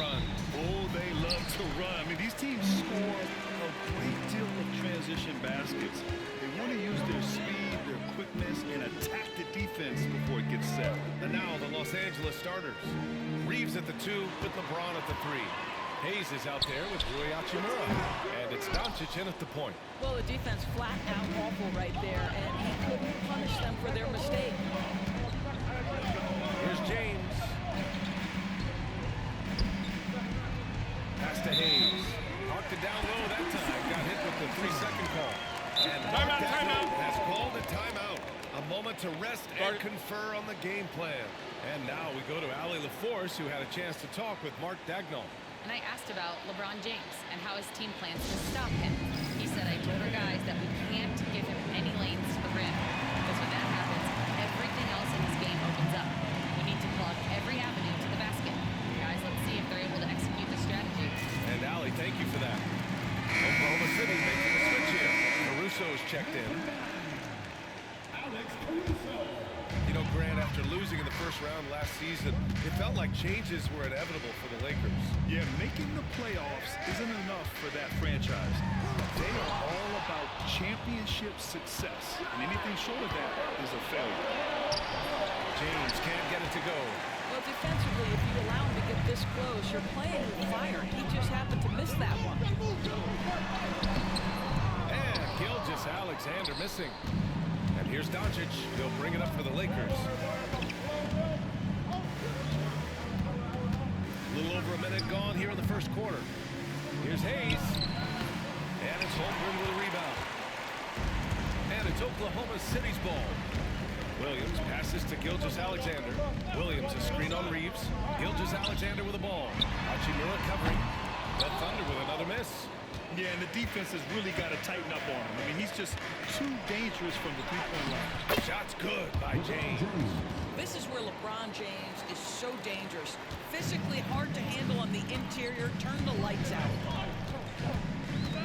run. Oh, they love to run. I mean, these teams score a great deal of transition baskets. They want to use their speed, their quickness, and attack the defense before it gets set. And now the Los Angeles starters. Reeves at the 2 with LeBron at the 3. Hayes is out there with Rui Hachimura. And it's Doncic in at the point. Well, the defense flat out awful right there, and he couldn't punish them for their mistake. Here's James. Pass to Hayes. Parked it down low that time. Got hit with the 3-second call. And Timeout. has called a timeout. A moment to rest and confer on the game plan. And now we go to Allie LaForce, who had a chance to talk with Mark Dagnall. And I asked about LeBron James and how his team plans to stop him. He said, I told our guys that we can't give him any lanes to the rim. Because when that happens, everything else in his game opens up. We need to plug every avenue to the basket. Guys, let's see if they're able to execute the strategy. And Allie, thank you for that. Oklahoma City making the switch here. Caruso's checked in. You know, Grant, after losing in the first round last season, it felt like changes were inevitable for the Lakers. Yeah, making the playoffs isn't enough for that franchise. They are all about championship success, and anything short of that is a failure. James can't get it to go. Well, defensively, if you allow him to get this close, you're playing with fire. He just happened to miss that one. And Gilgious Alexander missing. And here's Doncic. He'll bring it up for the Lakers. A little over a minute gone here in the first quarter. Here's Hayes. And it's Holmgren with a rebound. And it's Oklahoma City's ball. Williams passes to Gilgious Alexander. Williams a screen on Reeves. Gilgious Alexander with the ball. Hachimura covering. The Thunder with another miss. Yeah, and the defense has really got to tighten up on him. I mean, he's just too dangerous from the three-point line. Shot's good by James. This is where LeBron James is so dangerous. Physically hard to handle on the interior. Turn the lights out.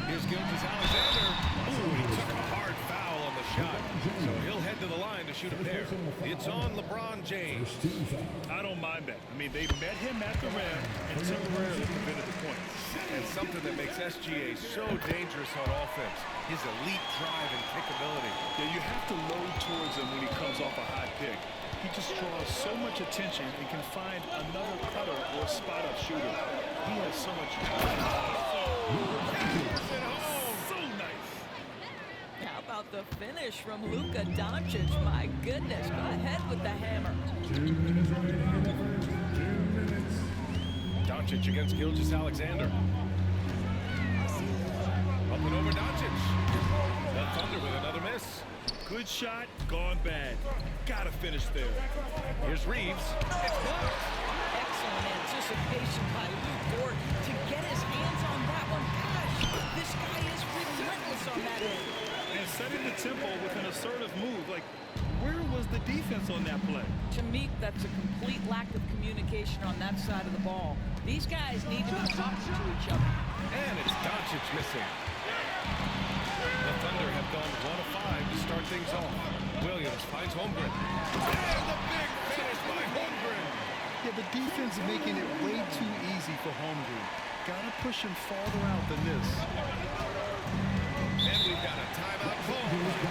Here's Gilgious Alexander. Ooh, he took a hard foul on the shot. So he'll head to the line to shoot a pair. It's on LeBron James. I don't mind that. I mean, they met him at the rim and temporarily prevented the points. And something that makes SGA so dangerous on offense, his elite drive and kickability. Yeah, you have to load towards him when he comes off a high pick. He just draws so much attention and can find another cutter or a spot-up shooter. He has so much. So nice. How about the finish from Luka Doncic? My goodness, go ahead with the hammer. 2 minutes remaining in the first. 2 minutes. Doncic against Gilgious Alexander. Up and over Doncic. The Thunder with another miss. Good shot, gone bad. Gotta finish there. Here's Reeves. It's blocked. Excellent anticipation by Luke Dort to get his hands on that one. Gosh, this guy is relentless on that end. And setting the tempo with an assertive move. Like, where was the defense on that play? To me, that's a complete lack of communication on that side of the ball. These guys need to be talking to each other. And it's Doncic missing. The Thunder have gone 1 of 5 to start things off. Williams finds Holmgren. And the big finish by Holmgren. Yeah, the defense making it way too easy for Holmgren. Gotta push him farther out than this. And we've got a timeout call.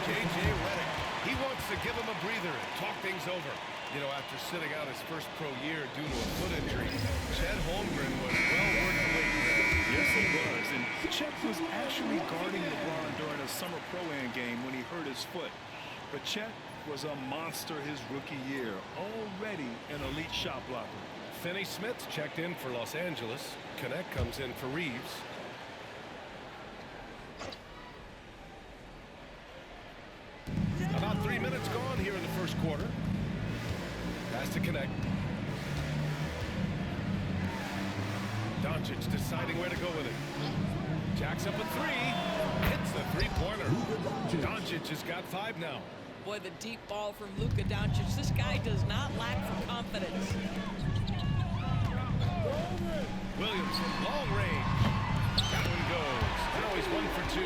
J.J. Redick. He wants to give him a breather and talk things over. You know, after sitting out his first pro year due to a foot injury, Chet Holmgren was well worth the wait. Yes, he was. And Chet was actually guarding LeBron during a summer pro-am game when he hurt his foot. But Chet was a monster his rookie year. Already an elite shot blocker. Finney Smith checked in for Los Angeles. Connect comes in for Reeves. About 3 minutes gone here in the first quarter. Pass to Connect. Doncic deciding where to go with it. Jacks up a 3. Hits the three-pointer. Doncic has got 5 now. Boy, the deep ball from Luka Doncic. This guy does not lack for confidence. Williams from long range. That one goes. Now he's 1 for 2.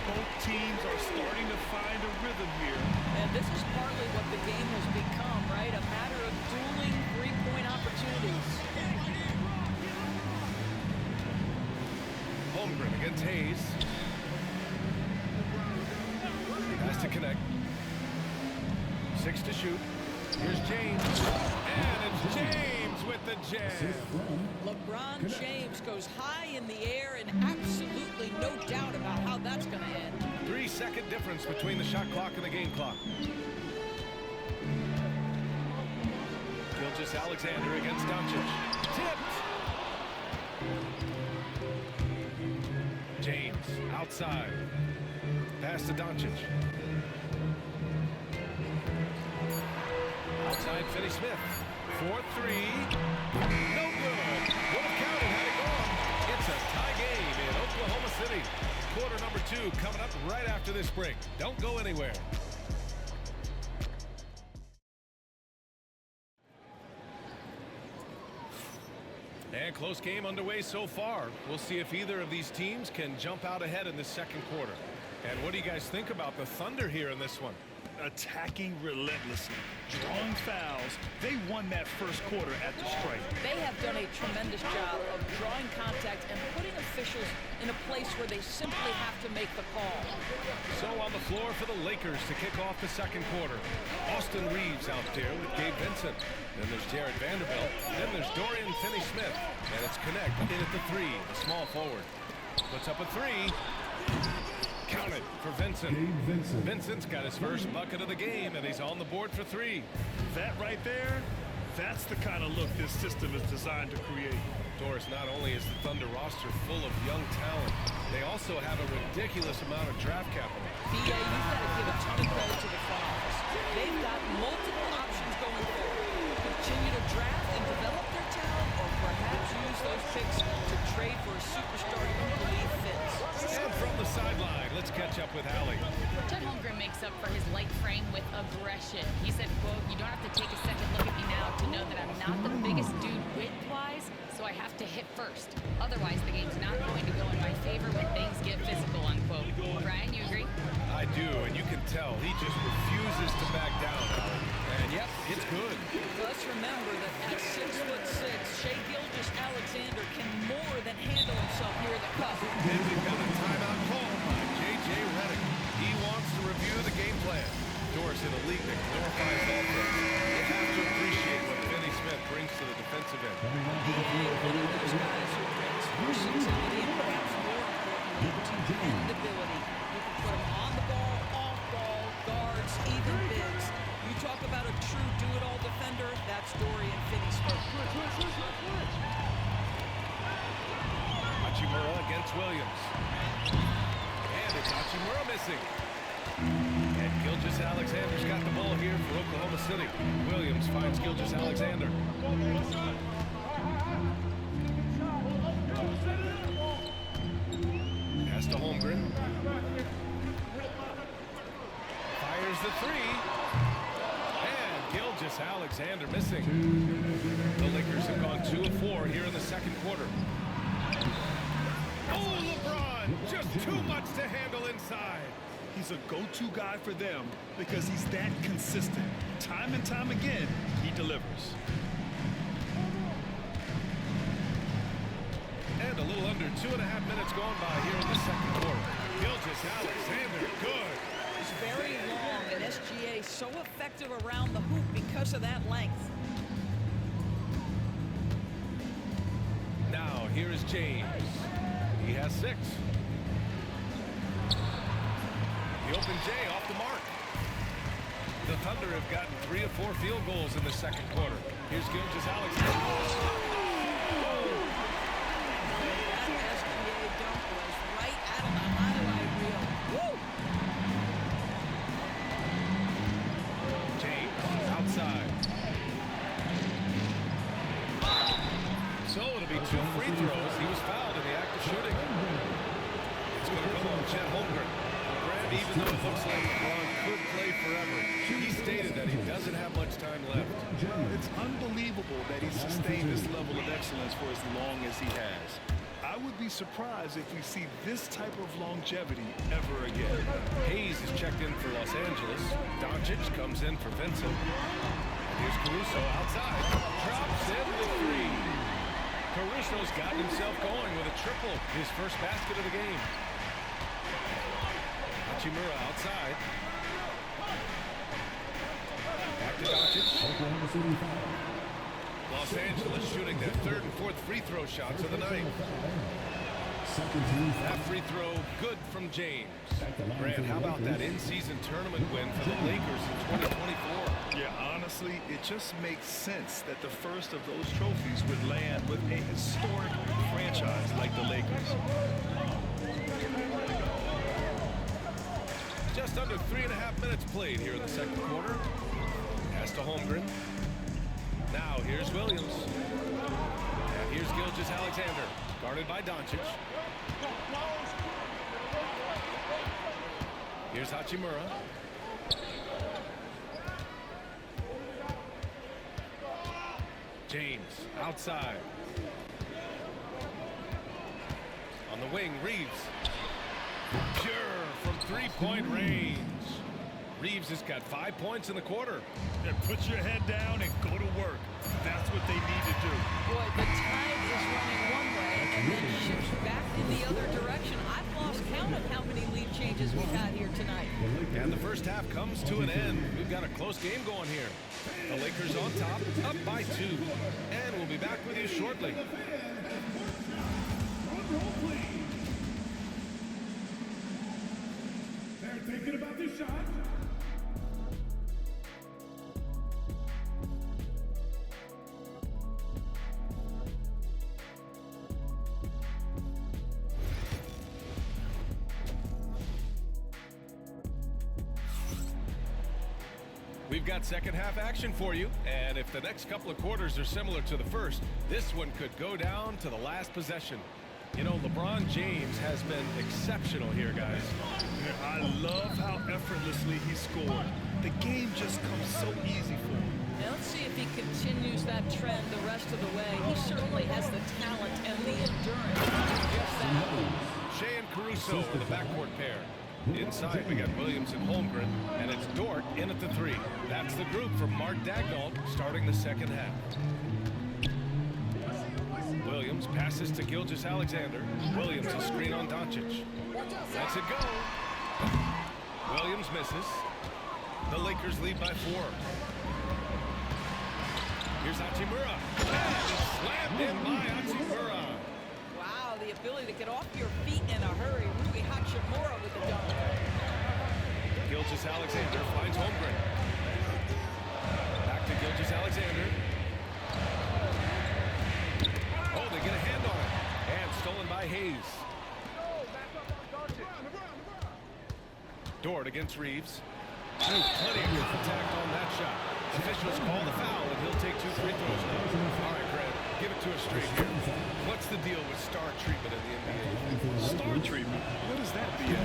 Both teams are starting to find a rhythm here. And this is partly what the game has become, right? A matter of dueling three-point opportunities. Holmgren against Hayes. Has to connect. 6 to shoot. Here's James. And it's James with the jam. LeBron James goes high in the air, and absolutely no doubt about how that's going to end. 3-second difference between the shot clock and the game clock. Gilgious Alexander against Doncic. Tipped. James outside. Pass to Doncic. Outside Finney-Smith. 4-3. No good. Would have counted had it gone. It's a tie game in Oklahoma City. Quarter number 2 coming up right after this break. Don't go anywhere. And close game underway so far. We'll see if either of these teams can jump out ahead in the second quarter. And what do you guys think about the Thunder here in this one? Attacking relentlessly, drawing fouls. They won that first quarter at the stripe. They have done a tremendous job of drawing contact and putting officials in a place where they simply have to make the call. So on the floor for the Lakers to kick off the second quarter. Austin Reeves out there with Gabe Vincent. Then there's Jared Vanderbilt. Then there's Dorian Finney-Smith. And it's Connect in at the 3, the small forward. Puts up a 3. Counted for Vincent. Vincent's got his first bucket of the game, and he's on the board for 3. That right there, that's the kind of look this system is designed to create. Doris, not only is the Thunder roster full of young talent, they also have a ridiculous amount of draft capital. BA, you've got to give a ton of credit to the front office. They've got multiple options going forward. Continue to draft and develop their talent, or perhaps use those picks to trade for a superstar you believe fits. And from the sideline, let's catch up with Allie. Chet Holmgren makes up for his light frame with aggression. He said, quote, "You don't have to take a second look at me now to know that I'm not the biggest dude width-wise, so I have to hit first. Otherwise, the game's not going to go in my favor when things get physical," unquote. Brian, you agree? I do, and you can tell he just refuses to back down, Allie. And yep, it's good. Let's remember that at 6'6", Shai Gilgious-Alexander can more than handle himself here at the cup. And we've got a timeout called by J.J. Redick. He wants to review the game plan. Doris in a league that glorifies offense. They have to appreciate what Finney-Smith brings to the defensive end. One of those guys who brings versatility and perhaps more importantly, dependability. You can put him on the ball, off ball, guards, even bigs. You talk about a true do-it-all defender, that's Dorian Finney-Smith. Hachimura against Williams. And it's Hachimura missing. And Gilgious-Alexander's got the ball here for Oklahoma City. Williams finds Gilgious-Alexander. Pass to Holmgren. Fires the 3. And Gilgious-Alexander missing. The Lakers have gone 2 of 4 here in the second quarter. Oh, LeBron! Just too much to handle inside. He's a go-to guy for them because he's that consistent. Time and time again, he delivers. And a little under 2.5 minutes gone by here in the second quarter. Gilgious-Alexander, good. He's very long, and SGA so effective around the hoop because of that length. Now, here is James. He has 6. The open J off the mark. The Thunder have gotten 3 of 4 field goals in the second quarter. Here's Gilgious-Alexander. That SGA dunk was right out of the highlight reel. Woo! James outside. So it'll be 2 free throws. He was fouled in the act of shooting. It's going to come on Chet Holmgren. Grab, even though it looks like LeBron could play forever, he stated that he doesn't have much time left. It's unbelievable that he sustained this level of excellence for as long as he has. I would be surprised if we see this type of longevity ever again. Hayes is checked in for Los Angeles. Doncic comes in for Vincent. And here's Caruso outside. Drops in the 3. Caruso's gotten himself going with a triple, his first basket of the game. Hachimura outside. Back to Doncic. Oklahoma City foul. Los Angeles shooting their third and fourth free throw shots of the night. Second team That free throw good from James. Grant, how about that in-season tournament win for the Lakers in 2024? Yeah, honestly, it just makes sense that the first of those trophies would land with a historic franchise like the Lakers. Just under 3.5 minutes played here in the second quarter. Pass to Holmgren. Now here's Williams. And here's Gilgious Alexander, guarded by Doncic. Here's Hachimura. James outside. On the wing, Reeves. Pure from three-point range. Reeves has got 5 points in the quarter. And put your head down and go to work. That's what they need to do. Boy, the tide is running one way and then shifts back in the other direction. I've lost count of how many lead changes we've had here tonight. And the first half comes to an end. We've got a close game going here. The Lakers on top, up by 2. And we'll be back with you shortly. They're thinking about the shot. We've got second half action for you, and if the next couple of quarters are similar to the first, this one could go down to the last possession. You know, LeBron James has been exceptional here, guys. I love how effortlessly he scored. The game just comes so easy for him. Now let's see if he continues that trend the rest of the way. He certainly has the talent and the endurance to do just that. Shai and Caruso in the backcourt pair. Inside, we got Williams and Holmgren, and it's Dort in at the 3. That's the group from Mark Daigneault starting the second half. Williams passes to Gilgious Alexander. Williams a screen on Doncic. Lets it go. Williams misses. The Lakers lead by 4. Here's Hachimura. And it's slammed in by Hachimura. Wow, the ability to get off your feet in a hurry. Rui Hachimura with the dunk. Gilgious Alexander finds Holmgren. Back to Gilgious Alexander. Oh, they get a hand on it. And stolen by Hayes. Dort against Reeves. Plenty of contact on that shot. Officials call the foul, and he'll take 2 free throws now. All right, Grant, give it to us straight here. What's the deal with star treatment in the NBA? Star treatment? What is that, BA?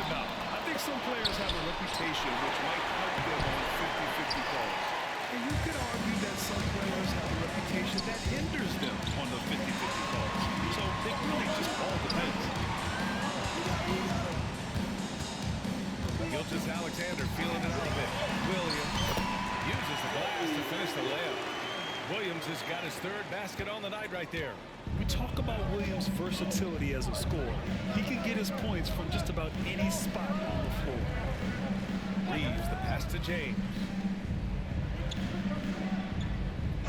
Now, I think some players have a reputation which might help them on 50-50 calls. And you could argue that some players have a reputation that hinders them on the 50-50 calls. So it really just all depends. Gilgious Alexander feeling it out a bit. Williams uses the glass to finish the layup. Williams has got his 3rd basket on the night right there. We talk about Williams' versatility as a scorer. He can get his points from just about any spot on the floor. Reeves, the pass to James.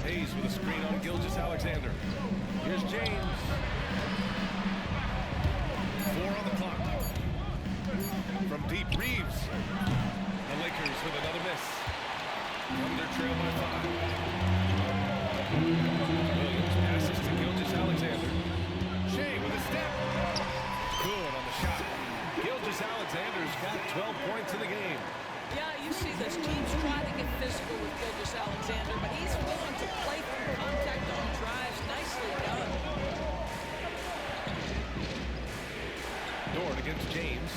Hayes with a screen on Gilgious Alexander. Here's James. 4 on the clock. From deep, Reeves. The Lakers with another miss. Under trail by 5. Williams passes to Gilgious Alexander. Shai with a step. Good on the shot. Gilgious Alexander's got 12 points in the game. Yeah, you see this. Teams try to get physical with Gilgious Alexander, but he's willing to play through contact on drives. Nicely done. Dort against James.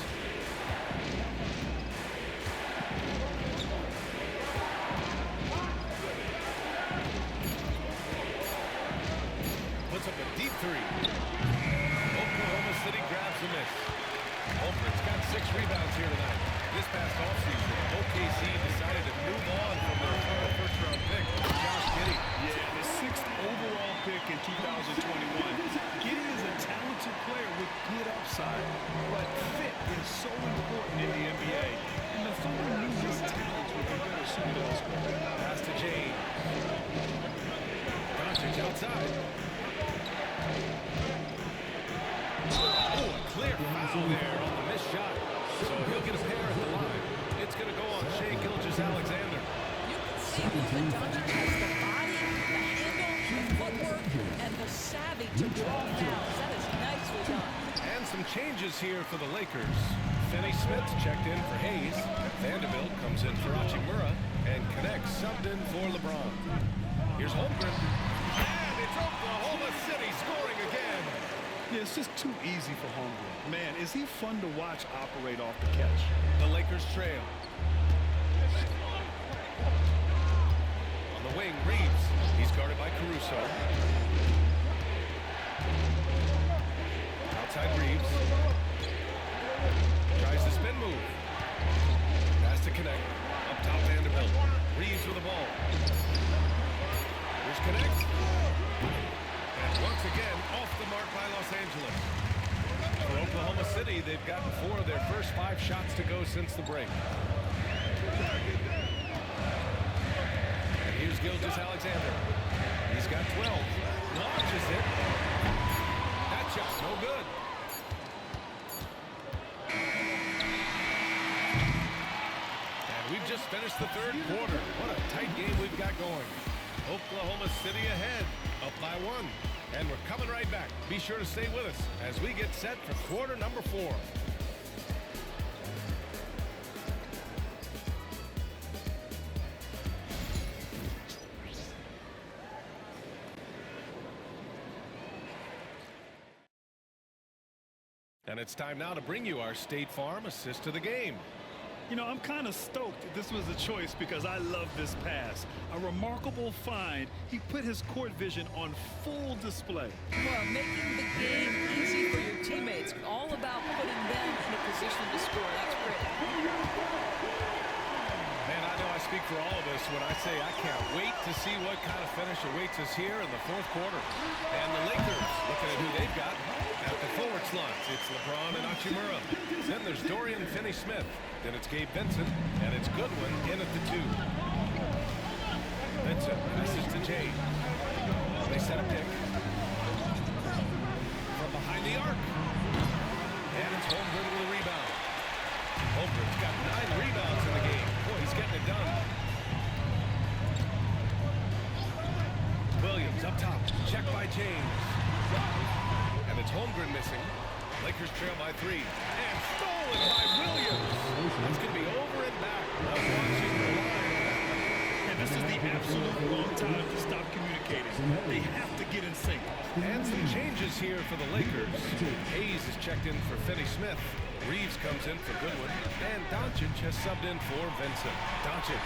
Puts up a deep 3. Oklahoma City grabs the miss. Holmgren's got 6 rebounds here tonight. This past offseason, OKC decided to move on from their former first-round pick, Josh Giddey. Yeah, the 6th overall pick in 2021. Giddey is a talented player with good upside, but fit is so important in the NBA. And the Thunder knew his talents would be better suited elsewhere. Pass to James. Doncic outside. Oh, a clear foul there on the missed shot. So he'll get a pair at the line. It's going to go on Shai Gilgious-Alexander. You can see Luka Doncic has the body, the handle, the footwork, and the savvy to draw fouls. That is nicely done. And some changes here for the Lakers. Finney Smith checked in for Hayes. Vanderbilt comes in for Hachimura. And connects subbed in for LeBron. Here's Holmgren. And it's Oklahoma City scoring again. Yeah, it's just too easy for Holmgren. Man, is he fun to watch operate off the catch. The Lakers trail. On the wing, Reeves. He's guarded by Caruso. Outside Reeves. Tries the spin move. Has to connect. Up top, Vanderbilt. Reeves with the ball. Here's Connect. And once again, off the mark by Los Angeles. For Oklahoma City, they've gotten 4 of their first 5 shots to go since the break. And here's Gilgious-Alexander. He's got 12. Launches it. That shot, no good. And we've just finished the 3rd quarter. What a tight game we've got going. Oklahoma City ahead, up by 1. And we're coming right back. Be sure to stay with us as we get set for quarter number 4. And it's time now to bring you our State Farm assist to the game. You know, I'm kind of stoked this was a choice because I love this pass. A remarkable find. He put his court vision on full display. Well, making the game easy for your teammates. All about putting them in a position to score. That's great. Man, I know I speak for all of us when I say I can't wait to see what kind of finish awaits us here in the 4th quarter. And the Lakers, looking at who they've got at the forward slots. It's LeBron and Hachimura. Then there's Dorian Finney-Smith. Then it's Gabe Vincent, and it's Goodwin in at the 2. Vincent passes to James. They set a pick. From behind the arc. And it's Holmgren with a rebound. Holmgren's got 9 rebounds in the game. Boy, he's getting it done. Williams up top. Checked by James. And it's Holmgren missing. Lakers trail by 3. And stolen by Williams. That's going to be over and back. Watching the line. And this is the absolute wrong time to stop communicating. They have to get in sync. And some changes here for the Lakers. Hayes is checked in for Finney-Smith. Reeves comes in for Goodwin. And Doncic has subbed in for Vincent. Doncic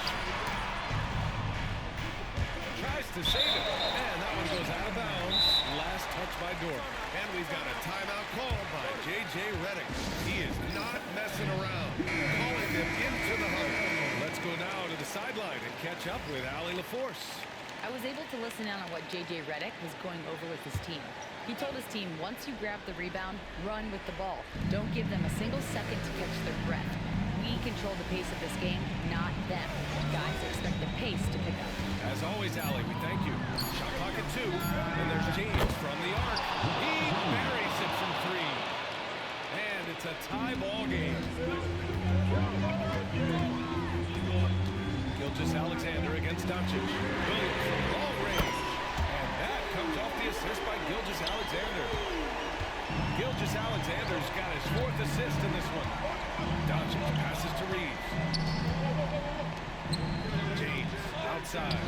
tries to save it. And that one goes out of bounds. Last touch by Dort. And we've got a timeout called by J.J. Redick. He is not messing around. Calling them into the huddle. Let's go now to the sideline and catch up with Allie LaForce. I was able to listen in on what J.J. Redick was going over with his team. He told his team, once you grab the rebound, run with the ball. Don't give them a single second to catch their breath. We control the pace of this game, not them. Guys expect the pace to pick up. As always, Allie, we thank you. Shot clock at 2, and there's James from the arc. He buries it from 3. And it's a tie ball game. Gilgious-Alexander against Doncic. Williams from long range. And that comes off the assist by Gilgious-Alexander. Gilgious-Alexander's got his 4th assist in this one. Doncic passes to Reeves. James outside.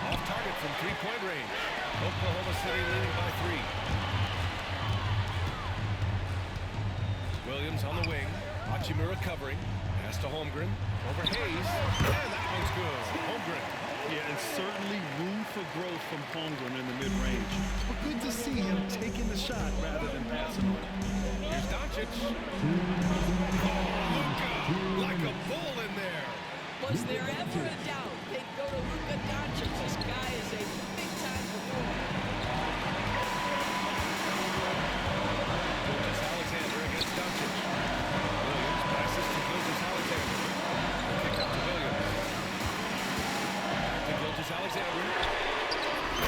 Off target from 3-point range. Oklahoma City leading by 3. Williams on the wing. Hachimura covering. Pass to Holmgren. Over Hayes. And that one's good. Holmgren. Yeah, and certainly room for growth from Holmgren in the mid-range. But good to see him taking the shot rather than passing on it. Here's Doncic. Like a bull in there. Was there ever a doubt they'd go to Luka Doncic? This guy is a big-time performer. Gilgious Alexander against Doncic. Williams passes to Gilgious Alexander. Kick out to Williams. Back to Gilgious Alexander.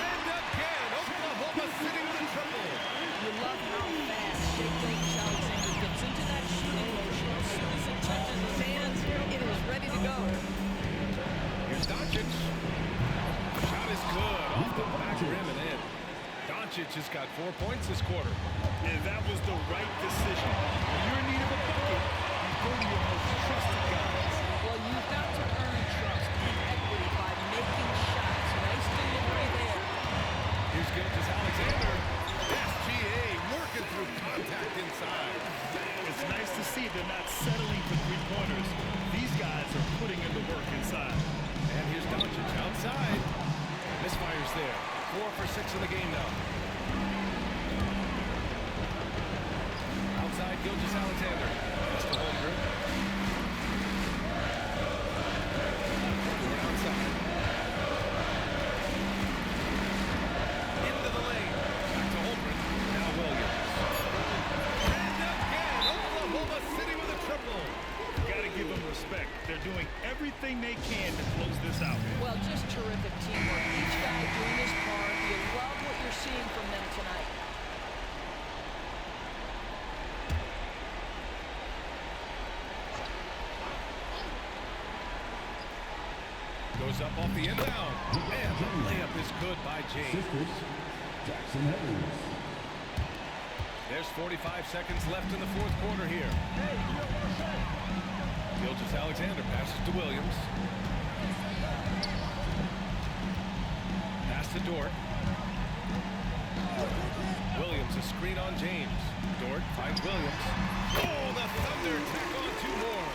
And again, Oklahoma City with a triple. You love how fast Gilgious Alexander gets into that shooting motion. As soon as it touches his hands, it is ready to go. Here's Doncic. Shot is good off the back rim and in. Doncic has got 4 points this quarter. And that was the right decision. When you're in need of a bucket, you go to your most trusted guys. Well, you've got to earn trust and equity by making shots. Nice delivery there. Here's Gilgious Alexander. SGA working through contact inside. It's nice to see they're not settling for three-pointers. These guys are putting in the work inside. And here's Doncic outside. Misfires there. 4 for 6 in the game now. Outside Gilgious Alexander. That's the whole group. Outside. Into the lane. Back to Holmgren. Now Williams. And again, Oklahoma City with a triple. Got to give them respect. They're doing everything they can to close this out. Well, just terrific teamwork. Each guy doing his part. You love what you're seeing from them tonight. Goes up off the inbound. And the layup is good by James. There's 45 seconds left in the fourth quarter here. Gilgious Alexander passes to Williams. Pass to Dort. Williams, a screen on James. Dort finds Williams. Oh, the Thunder tack on 2 more.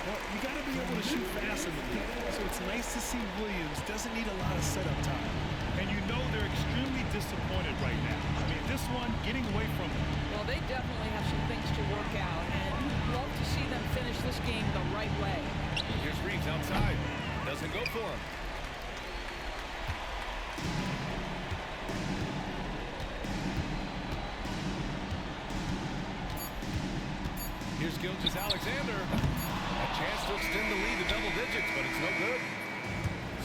Well, you got to be able to shoot fast in the league. So it's nice to see Williams doesn't need a lot of setup time. And you know they're extremely disappointed right now. I mean, this one, getting away from them. Well, they definitely have some things to work out, and you'd love to see them finish this game the right way. Here's Reeves outside. Doesn't go for him. Here's Gilgious Alexander. A chance to extend the lead to double digits, but it's no good.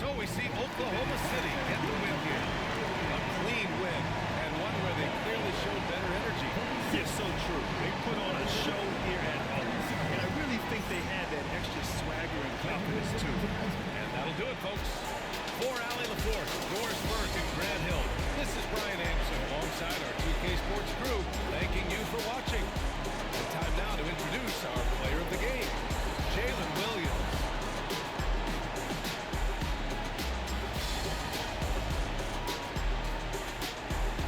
So we see Oklahoma City get the win here. A clean win.